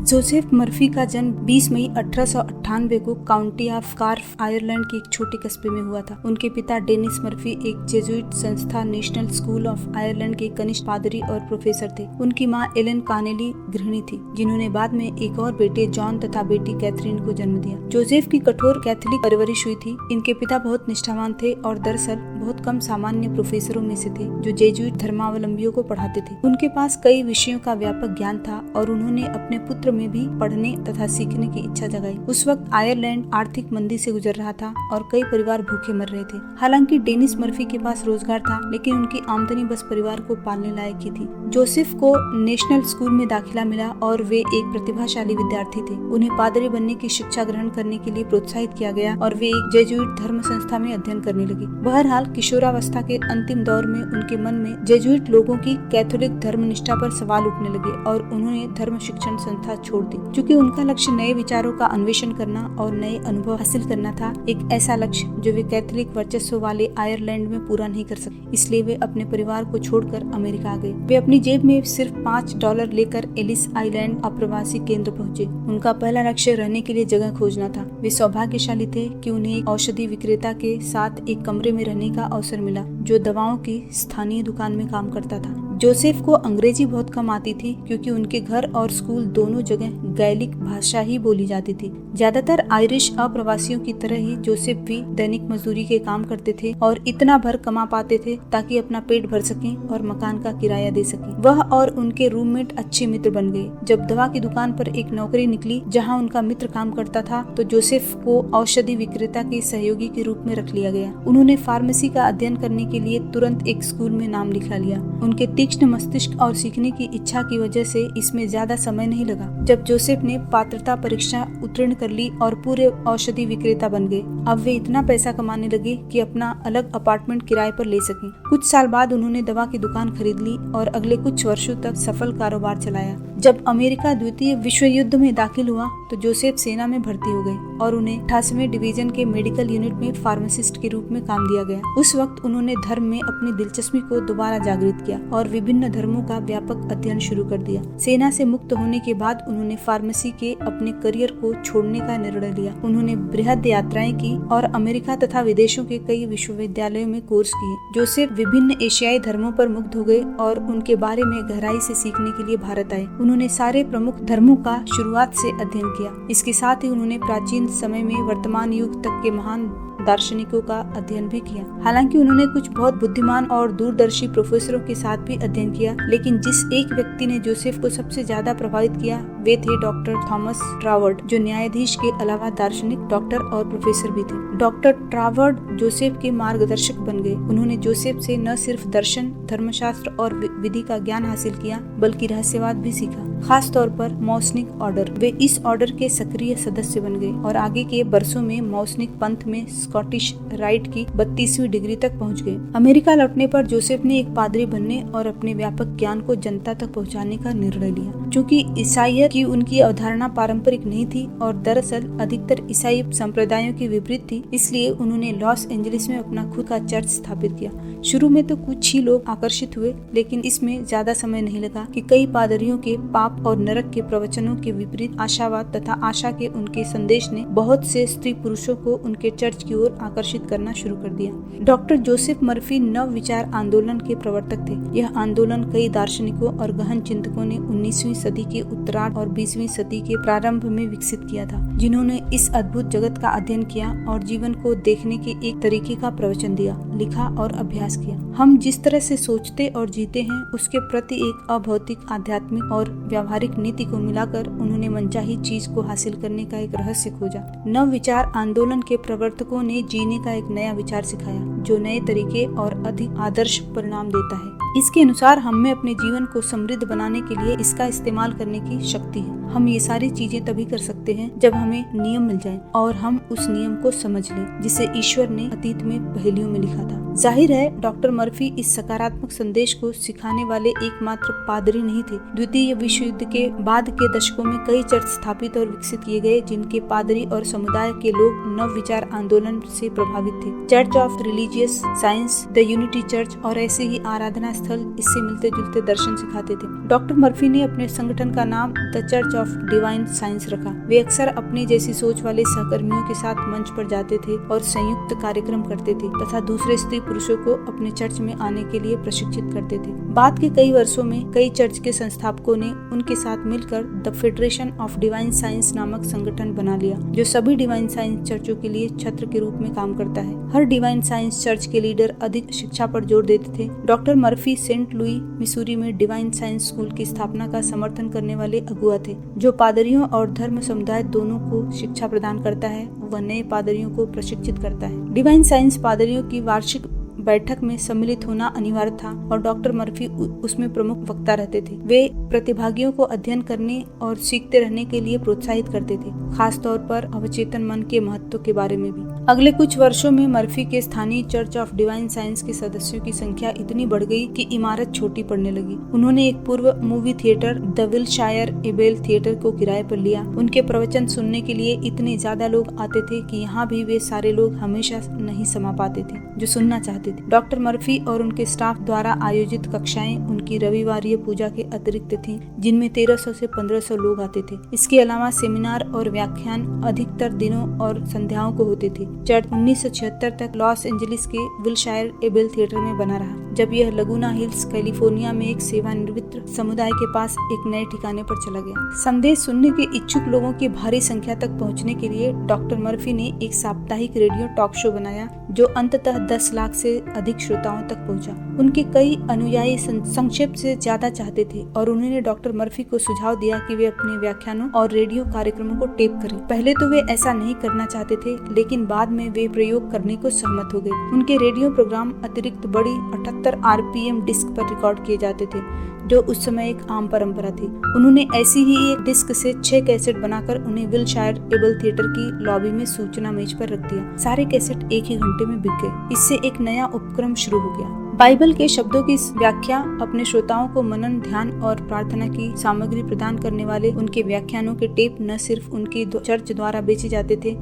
Joseph Murphy का जन्म 20 मई 1898 को काउंटी ऑफ कार्फ आयरलैंड के एक छोटे कस्बे में हुआ था। उनके पिता डेनिस मर्फी एक जेजुइट संस्था नेशनल स्कूल ऑफ आयरलैंड के कनिष्ठ पादरी और प्रोफेसर थे। उनकी मां एलन कानेली गृहिणी थी, जिन्होंने बाद में एक और बेटे जॉन तथा बेटी कैथरीन को जन्म दिया। जोसेफ की कठोर कैथोलिक परवरिश हुई थी। इनके पिता बहुत निष्ठावान थे और दरअसल बहुत कम सामान्य प्रोफेसरों में से थे जो जेजुइट धर्मावलंबियों को पढ़ाते थे। उनके पास कई विषयों का व्यापक ज्ञान था और उन्होंने अपने पुत्र में भी पढ़ने तथा सीखने की इच्छा जगाई। उस वक्त आयरलैंड आर्थिक मंदी से गुजर रहा था और कई परिवार भूखे मर रहे थे। हालांकि डेनिस मर्फी के पास रोजगार था, लेकिन उनकी आमदनी बस परिवार को पालने लायक ही थी। जोसेफ को नेशनल स्कूल में दाखिला मिला और वे एक प्रतिभाशाली विद्यार्थी थे। उन्हें पादरी बनने की शिक्षा ग्रहण करने के लिए प्रोत्साहित किया गया और वे एक जेजुइट धर्म संस्था में अध्ययन करने लगे। बहरहाल किशोरावस्था के अंतिम दौर में उनके मन में जेजुइट लोगों की कैथोलिक धर्मनिष्ठा पर सवाल उठने लगे और उन्होंने धर्म शिक्षण संस्था छोड़ दी। क्योंकि उनका लक्ष्य नए विचारों का अन्वेषण करना और नए अनुभव हासिल करना था, एक ऐसा लक्ष्य जो वे कैथोलिक वर्चस्व वाले आयरलैंड में पूरा नहीं कर सके। इसलिए वे अपने परिवार को छोड़कर अमेरिका आ गए। वे अपनी जेब में सिर्फ $5 लेकर एलिस आइलैंड अप्रवासी केंद्र पहुँचे। उनका पहला लक्ष्य रहने के लिए जगह खोजना था। वे सौभाग्यशाली थे कि उन्हें एक औषधि विक्रेता के साथ एक कमरे में रहने का अवसर मिला, जो दवाओं की स्थानीय दुकान में काम करता था। जोसेफ को अंग्रेजी बहुत कम आती थी, क्योंकि उनके घर और स्कूल दोनों जगह गैलिक भाषा ही बोली जाती थी। ज्यादातर आयरिश अप्रवासियों की तरह ही जोसेफ भी दैनिक मजदूरी के काम करते थे और इतना भर कमा पाते थे ताकि अपना पेट भर सकें और मकान का किराया दे सकें। वह और उनके रूममेट अच्छे मित्र बन गए। जब दवा की दुकान पर एक नौकरी निकली जहां उनका मित्र काम करता था, तो जोसेफ को औषधि विक्रेता के सहयोगी के रूप में रख लिया गया। उन्होंने फार्मेसी का अध्ययन करने के लिए तुरंत एक स्कूल में नाम लिखा लिया। उनके तीक्ष्ण मस्तिष्क और सीखने की इच्छा की वजह से इसमें ज्यादा समय नहीं लगा। जब जोसेफ ने पात्रता परीक्षा उत्तीर्ण कर ली और पूरे औषधि विक्रेता बन गए, अब वे इतना पैसा कमाने लगे कि अपना अलग अपार्टमेंट किराए पर ले सकें। कुछ साल बाद उन्होंने दवा की दुकान खरीद ली और अगले कुछ वर्षों तक सफल कारोबार चलाया। जब अमेरिका द्वितीय विश्व युद्ध में दाखिल हुआ तो जोसेफ सेना में भर्ती हो गए और उन्हें 88वें डिवीजन के मेडिकल यूनिट में फार्मासिस्ट के रूप में काम दिया गया। उस वक्त उन्होंने धर्म में अपनी दिलचस्पी को दोबारा जागृत किया और विभिन्न धर्मों का व्यापक अध्ययन शुरू कर दिया। सेना से मुक्त होने के बाद उन्होंने फार्मेसी के अपने करियर को छोड़ने का निर्णय लिया। उन्होंने बृहद यात्राएं की और अमेरिका तथा विदेशों के कई विश्वविद्यालयों में कोर्स किए। जोसेफ विभिन्न एशियाई धर्मों पर मुग्ध हो गए और उनके बारे में गहराई से सीखने के लिए भारत आए। उन्होंने सारे प्रमुख धर्मों का शुरुआत से अध्ययन किया। इसके साथ ही उन्होंने प्राचीन समय में वर्तमान युग तक के महान दार्शनिकों का अध्ययन भी किया। हालांकि उन्होंने कुछ बहुत बुद्धिमान और दूरदर्शी प्रोफेसरों के साथ भी अध्ययन किया, लेकिन जिस एक व्यक्ति ने जोसेफ को सबसे ज्यादा प्रभावित किया वे थे डॉक्टर थॉमस ट्रावर्ड, जो न्यायाधीश के अलावा दार्शनिक, डॉक्टर और प्रोफेसर भी थे। डॉक्टर ट्रावर्ड जोसेफ के मार्गदर्शक बन गए। उन्होंने जोसेफ से न सिर्फ दर्शन, धर्मशास्त्र और विधि का ज्ञान हासिल किया, बल्कि रहस्यवाद भी सीखा, खास तौर पर मौसनिक ऑर्डर। वे इस ऑर्डर के सक्रिय सदस्य बन गए और आगे के बरसों में मौसनिक पंथ में स्कॉटिश राइट की 32वीं डिग्री तक पहुंच गए। अमेरिका लौटने पर जोसेफ ने एक पादरी बनने और अपने व्यापक ज्ञान को जनता तक पहुंचाने का निर्णय लिया। चूँकि ईसाइयत की उनकी अवधारणा पारंपरिक नहीं थी और दरअसल अधिकतर ईसाई संप्रदायों के विपरीत थी, इसलिए उन्होंने लॉस एंजलिस में अपना खुद का चर्च स्थापित किया। शुरू में तो कुछ ही लोग आकर्षित हुए, लेकिन इसमें ज्यादा समय नहीं लगा कि कई पादरियों के पाप और नरक के प्रवचनों के विपरीत आशावाद तथा आशा के उनके संदेश ने बहुत से स्त्री पुरुषों को उनके चर्च की ओर आकर्षित करना शुरू कर दिया। डॉक्टर जोसेफ मर्फी नव विचार आंदोलन के प्रवर्तक थे। यह आंदोलन कई दार्शनिकों और गहन चिंतकों ने 19वीं सदी के उत्तरार्ध और 20वीं सदी के प्रारंभ में विकसित किया था, जिन्होंने इस अद्भुत जगत का अध्ययन किया और जीवन को देखने के एक तरीके का प्रवचन दिया, लिखा और अभ्यास किया। हम जिस तरह से सोचते और जीते हैं उसके प्रति एक अभौतिक, आध्यात्मिक और व्यावहारिक नीति को मिलाकर उन्होंने मनचाही चीज को हासिल करने का एक रहस्य खोजा। नव विचार आंदोलन के प्रवर्तकों ने जीने का एक नया विचार सिखाया, जो नए तरीके और अधिक आदर्श परिणाम देता है। इसके अनुसार हम में अपने जीवन को समृद्ध बनाने के लिए इसका इस्तेमाल करने की शक्ति है। हम ये सारी चीजें तभी कर सकते हैं जब हमें नियम मिल जाए और हम उस नियम को समझ लें जिसे ईश्वर ने अतीत में पहेलियों में लिखा था। जाहिर है डॉक्टर मर्फी इस सकारात्मक संदेश को सिखाने वाले एकमात्र पादरी नहीं थे। द्वितीय विश्व युद्ध के बाद के दशकों में कई चर्च स्थापित और विकसित किए गए, जिनके पादरी और समुदाय के लोग नव विचार आंदोलन से प्रभावित थे। Church of religious science, the unity church और ऐसे ही आराधना स्थल इससे मिलते जुलते दर्शन सिखाते थे। डॉक्टर मर्फी ने अपने संगठन का नाम the church of divine science रखा। वे अक्सर अपने जैसी सोच वाले सहकर्मियों के साथ मंच पर जाते थे और संयुक्त कार्यक्रम करते थे तथा दूसरे स्त्री पुरुषों को अपने चर्च में आने के लिए प्रशिक्षित करते थे। बाद के कई वर्षों में कई चर्च के संस्थापकों ने उनके साथ मिलकर the federation of divine science नामक संगठन बना लिया, जो सभी डिवाइन साइंस चर्चों के लिए छत्र के रूप में काम करता है। हर डिवाइन साइंस चर्च के लीडर अधिक शिक्षा पर जोर देते थे। Doctor Murphy Saint Louis Missouri में डिवाइन साइंस स्कूल की स्थापना का समर्थन करने वाले अगुआ थे, जो पादरियों और धर्म समुदाय दोनों को शिक्षा प्रदान करता है। वह नए पादरियों को प्रशिक्षित करता है। डिवाइन साइंस पादरियों की वार्षिक बैठक में सम्मिलित होना अनिवार्य था और डॉक्टर मर्फी उसमें प्रमुख वक्ता रहते थे। वे प्रतिभागियों को अध्ययन करने और सीखते रहने के लिए प्रोत्साहित करते थे, खास तौर पर अवचेतन मन के महत्व के बारे में भी। अगले कुछ वर्षों में मर्फी के स्थानीय चर्च ऑफ डिवाइन साइंस के सदस्यों की संख्या इतनी बढ़ गई कि इमारत छोटी पड़ने लगी। उन्होंने एक पूर्व movie theatre the Wilshire Ebell theatre को किराए पर लिया। उनके प्रवचन सुनने के लिए इतने ज्यादा लोग आते थे कि यहाँ भी वे सारे लोग हमेशा नहीं समा पाते थे जो सुनना चाहते थे। डॉक्टर मर्फी और उनके स्टाफ द्वारा आयोजित कक्षाएं उनकी रविवारीय पूजा के अतिरिक्त थीं, जिनमें 1300 से 1500 लोग आते थे। इसके अलावा सेमिनार और व्याख्यान अधिकतर दिनों और संध्याओं को होते थे। चर्च 1976 तक लॉस एंजलिस के विलशायर एबेल थिएटर में बना रहा, जब यह लगुना हिल्स कैलिफोर्निया में एक सेवानिवृत्त समुदाय के पास एक नए ठिकाने पर चला गया। संदेश सुनने के इच्छुक लोगों की भारी संख्या तक पहुंचने के लिए डॉक्टर मर्फी ने एक साप्ताहिक रेडियो टॉक शो बनाया, जो अंततः 10 लाख से अधिक श्रोताओं तक पहुंचा। उनके कई अनुयायी संक्षेप से ज्यादा चाहते थे और उन्होंने डॉक्टर मर्फी को सुझाव दिया कि वे अपने व्याख्यानों और रेडियो कार्यक्रमों को टेप करें। पहले तो वे ऐसा नहीं करना चाहते थे, लेकिन बाद में वे प्रयोग करने को सहमत हो गए। उनके रेडियो प्रोग्राम अतिरिक्त बड़ी 78 RPM डिस्क पर रिकॉर्ड किए जाते थे, जो उस समय एक आम परंपरा थी। उन्होंने ऐसी ही एक डिस्क से 6 कैसेट बनाकर उन्हें विलशायर एबेल थिएटर की लॉबी में सूचना मेज पर रख दिया। सारे कैसेट एक ही घंटे में बिक गए। इससे एक नया उपक्रम शुरू हो गया। बाइबल के शब्दों की व्याख्या अपने श्रोताओं को मनन, ध्यान और प्रार्थना की सामग्री प्रदान करने वाले उनके व्याख्यानों के टेप न सिर्फ उनके चर्च द्वारा बेचे जाते थे,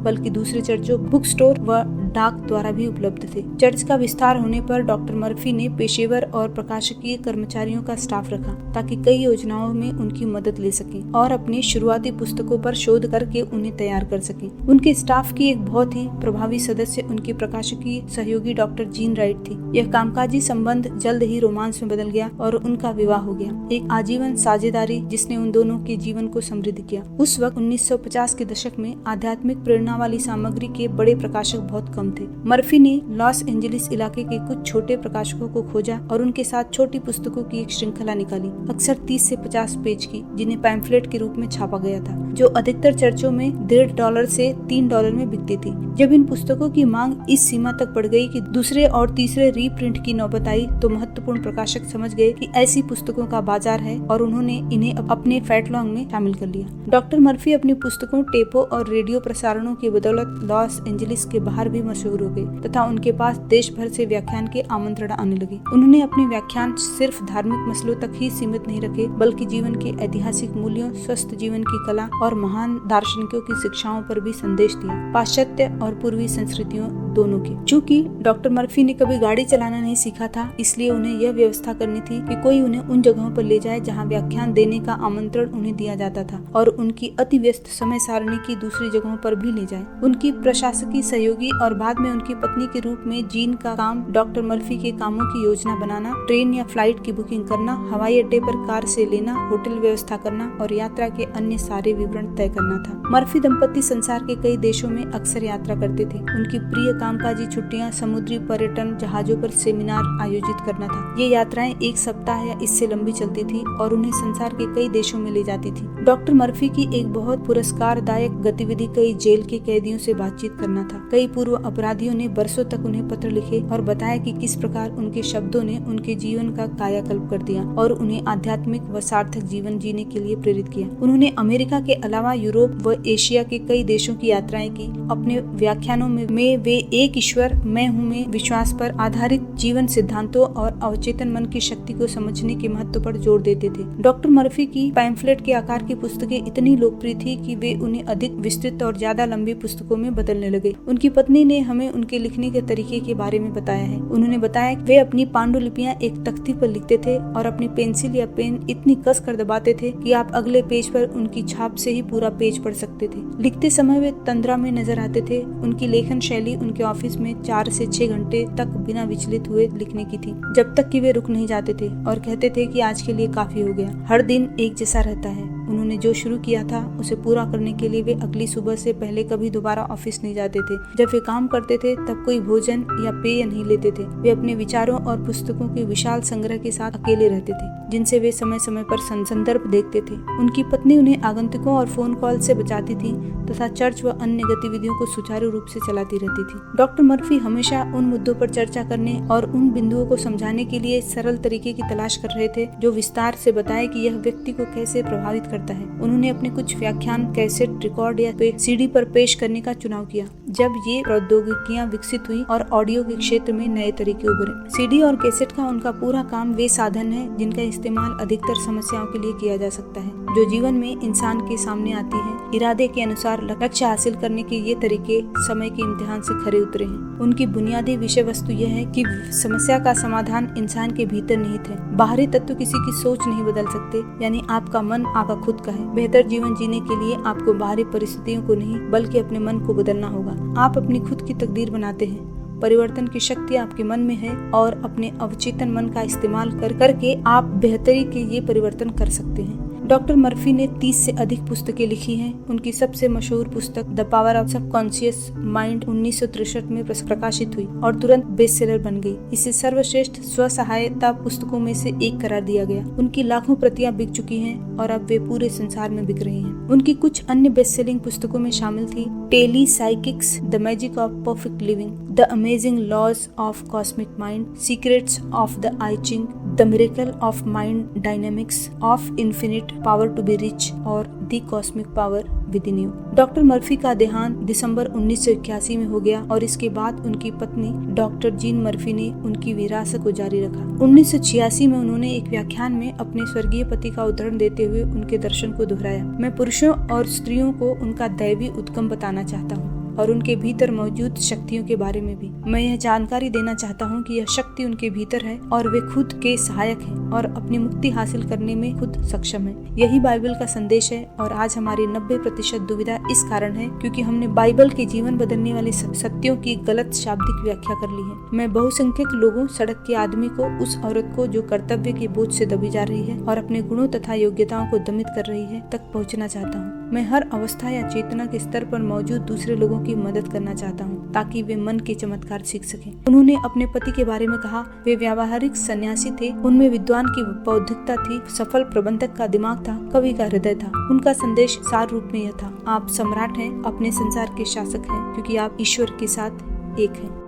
बल्कि दूसरे चर्चों, बुक स्टोर व डाक द्वारा भी उपलब्ध थे। चर्च का विस्तार होने पर डॉक्टर मर्फी ने पेशेवर और प्रकाशकीय कर्मचारियों का स्टाफ रखा, ताकि कई योजनाओं में उनकी मदद ले सकें और अपनी शुरुआती पुस्तकों पर शोध करके उन्हें तैयार कर सकें। उनके स्टाफ की एक बहुत ही प्रभावी सदस्य उनकी प्रकाशकीय सहयोगी डॉक्टर जीन राइट थी। यह कामकाजी संबंध जल्द ही रोमांस में बदल गया और उनका विवाह हो गया, एक आजीवन साझेदारी जिसने उन दोनों के जीवन को समृद्ध किया। उस वक्त 1950 के दशक में आध्यात्मिक प्रेरणा वाली सामग्री के बड़े प्रकाशक बहुत कम थे। मर्फी ने लॉस एंजलिस इलाके के कुछ छोटे प्रकाशकों को खोजा और उनके साथ छोटी पुस्तकों की एक श्रृंखला निकाली, अक्सर 30 से 50 पेज की, जिन्हें पैम्फलेट के रूप में छापा गया था, जो अधिकतर चर्चों में $1.5 से $3 में बिकती थी। जब इन पुस्तकों की मांग इस सीमा तक बढ़ गई कि दूसरे और तीसरे रीप्रिंट की नौबत आई, तो महत्वपूर्ण प्रकाशक समझ गए कि ऐसी पुस्तकों का बाजार है और उन्होंने इन्हें अपने फैटलॉन्ग में शामिल कर लिया। डॉक्टर मर्फी अपनी पुस्तकों, टेपों और रेडियो प्रसारणों की बदौलत लॉस एंजलिस के बाहर भी मशहूर हो गए तथा उनके पास देश भर से व्याख्यान के आमंत्रण आने लगे। उन्होंने अपने व्याख्यान सिर्फ धार्मिक मसलों तक ही सीमित नहीं रखे, बल्कि जीवन के ऐतिहासिक मूल्यों, स्वस्थ जीवन की कला और महान दार्शनिकों की शिक्षाओं पर भी संदेश दिया, पाश्चात्य और पूर्वी संस्कृतियों दोनों की। चूँकि डॉक्टर मर्फी ने कभी गाड़ी चलाना नहीं सीखा था, इसलिए उन्हें यह व्यवस्था करनी थी कि कोई उन्हें उन जगहों पर ले जाए जहाँ व्याख्यान देने का आमंत्रण उन्हें दिया जाता था और उनकी अति व्यस्त समय सारणी की दूसरी जगहों पर भी ले जाए। उनकी प्रशासकीय सहयोगी और बाद में उनकी पत्नी के रूप में जीन का काम डॉक्टर मर्फी के कामों की योजना बनाना, ट्रेन या फ्लाइट की बुकिंग करना, हवाई अड्डे पर कार से लेना, होटल व्यवस्था करना और यात्रा के अन्य सारे विवरण तय करना था। मर्फी दंपति संसार के कई देशों में अक्सर यात्रा करते थे। उनकी प्रिय कामकाजी छुट्टियां समुद्री पर्यटन, जहाजों पर सेमिनार आयोजित करना था। ये यात्राएं 1 सप्ताह या इससे लंबी चलती थी और उन्हें संसार के कई देशों में ले जाती थी। डॉक्टर मर्फी की एक बहुत पुरस्कारदायक गतिविधि कई जेल के कैदियों से बातचीत करना था। कई पूर्व अपराधियों ने बरसों तक उन्हें पत्र लिखे और बताया कि किस प्रकार उनके शब्दों ने उनके जीवन का कायाकल्प कर दिया और उन्हें आध्यात्मिक व सार्थक जीवन जीने के लिए प्रेरित किया। उन्होंने अमेरिका के अलावा यूरोप व एशिया के कई देशों की यात्राएं की। अपने व्याख्यानों में वे एक ईश्वर मैं हूँ में विश्वास पर आधारित जीवन सिद्धांतों और अवचेतन मन की शक्ति को समझने के महत्व पर जोर देते थे। डॉक्टर मर्फी की पैम्फलेट के आकार की पुस्तकें इतनी लोकप्रिय थी कि वे उन्हें अधिक विस्तृत और ज्यादा लंबी पुस्तकों में बदलने लगे। उनकी पत्नी ने ने हमें उनके लिखने के तरीके के बारे में बताया है। उन्होंने बताया वे अपनी पांडुलिपियां एक तख्ती पर लिखते थे और अपनी पेंसिल या पेन इतनी कस कर दबाते थे कि आप अगले पेज पर उनकी छाप से ही पूरा पेज पढ़ सकते थे। लिखते समय वे तंद्रा में नजर आते थे। उनकी लेखन शैली उनके ऑफिस में 4 से 6 घंटे तक बिना विचलित हुए लिखने की थी, जब तक कि वे रुक नहीं जाते थे और कहते थे कि आज के लिए काफी हो गया। हर दिन एक जैसा रहता है। उन्होंने जो शुरू किया था उसे पूरा करने के लिए वे अगली सुबह से पहले कभी दोबारा ऑफिस नहीं जाते थे। जब वे काम करते थे तब कोई भोजन या पेय नहीं लेते थे। वे अपने विचारों और पुस्तकों के विशाल संग्रह के साथ अकेले रहते थे, जिनसे वे समय समय पर संदर्भ देखते थे। उनकी पत्नी उन्हें आगंतुकों और फोन कॉल से बचाती थी तथा चर्च व अन्य गतिविधियों को सुचारू रूप से चलाती रहती थी। डॉक्टर मर्फी हमेशा उन मुद्दों पर चर्चा करने और उन बिंदुओं को समझाने के लिए सरल तरीके की तलाश कर रहे थे जो विस्तार से बताए कि यह व्यक्ति को कैसे प्रभावित करता है। उन्होंने अपने कुछ व्याख्यान कैसेट, रिकॉर्ड या सीडी पर पेश करने का चुनाव किया जब ये प्रौद्योगिकियां विकसित हुई और ऑडियो के क्षेत्र में नए तरीके उभरे। सीडी और कैसेट का उनका पूरा काम वे साधन है जिनका इस्तेमाल अधिकतर समस्याओं के लिए किया जा सकता है जो जीवन में इंसान के सामने आती है। इरादे के अनुसार लक्ष्य हासिल करने के ये तरीके समय के इम्तिहान से खरे उतरे हैं। उनकी बुनियादी विषय वस्तु यह है कि समस्या का समाधान इंसान के भीतर निहित है। बाहरी तत्व किसी की सोच नहीं बदल सकते, यानी आपका मन आपका खुद का है। बेहतर जीवन जीने के लिए आपको बाहरी परिस्थितियों को नहीं बल्कि अपने मन को बदलना होगा। आप अपनी खुद की तकदीर बनाते हैं। परिवर्तन की शक्ति आपके मन में है और अपने अवचेतन मन का इस्तेमाल करके आप बेहतरी के ये परिवर्तन कर सकते हैं। डॉक्टर मर्फी ने 30 से अधिक पुस्तकें लिखी हैं। उनकी सबसे मशहूर पुस्तक the power of subconscious mind 1963 में प्रकाशित हुई और तुरंत बेस्टसेलर बन गई। इसे सर्वश्रेष्ठ स्व सहायता पुस्तकों में से एक करार दिया गया। उनकी लाखों प्रतियां बिक चुकी हैं और अब वे पूरे संसार में बिक रही हैं। उनकी कुछ अन्य बेस्टसेलिंग पुस्तकों में शामिल थी telepsychics, the magic of perfect living, the amazing laws of cosmic mind, secrets of the I Ching, the miracle of mind dynamics, of infinite power to be rich और the cosmic power within you. Doctor Murphy का देहांत दिसंबर 1981 में हो गया और इसके बाद उनकी पत्नी डॉक्टर जीन मर्फी ने उनकी विरासत को जारी रखा। 1986 में उन्होंने एक व्याख्यान में अपने स्वर्गीय पति का उदाहरण देते हुए उनके दर्शन को दोहराया। मैं पुरुषों और स्त्रियों को उनका दैवी उद्गम बताना चाहता हूँ और उनके भीतर मौजूद शक्तियों के बारे में भी। मैं यह जानकारी देना चाहता हूँ कि यह शक्ति उनके भीतर है और वे खुद के सहायक हैं और अपनी मुक्ति हासिल करने में खुद सक्षम हैं। यही बाइबल का संदेश है और आज हमारी 90% दुविधा इस कारण है क्योंकि हमने बाइबल के जीवन बदलने वाले सत्यों की गलत शाब्दिक व्याख्या कर ली है। मैं बहुसंख्यक लोगों, सड़क के आदमी को, उस औरत को जो कर्तव्य के बोझ से दबी जा रही है और अपने गुणों तथा योग्यताओं को दमित कर रही है तक पहुँचना चाहता हूँ। मैं हर अवस्था या चेतना के स्तर पर मौजूद दूसरे लोगों की मदद करना चाहता हूँ ताकि वे मन के चमत्कार सीख सकें। उन्होंने अपने पति के बारे में कहा, वे व्यावहारिक सन्यासी थे, उनमें विद्वान की बौद्धिकता थी, सफल प्रबंधक का दिमाग था, कवि का हृदय था। उनका संदेश सार रूप में यह था, आप सम्राट हैं, अपने संसार के शासक हैं क्योंकि आप ईश्वर के साथ एक हैं।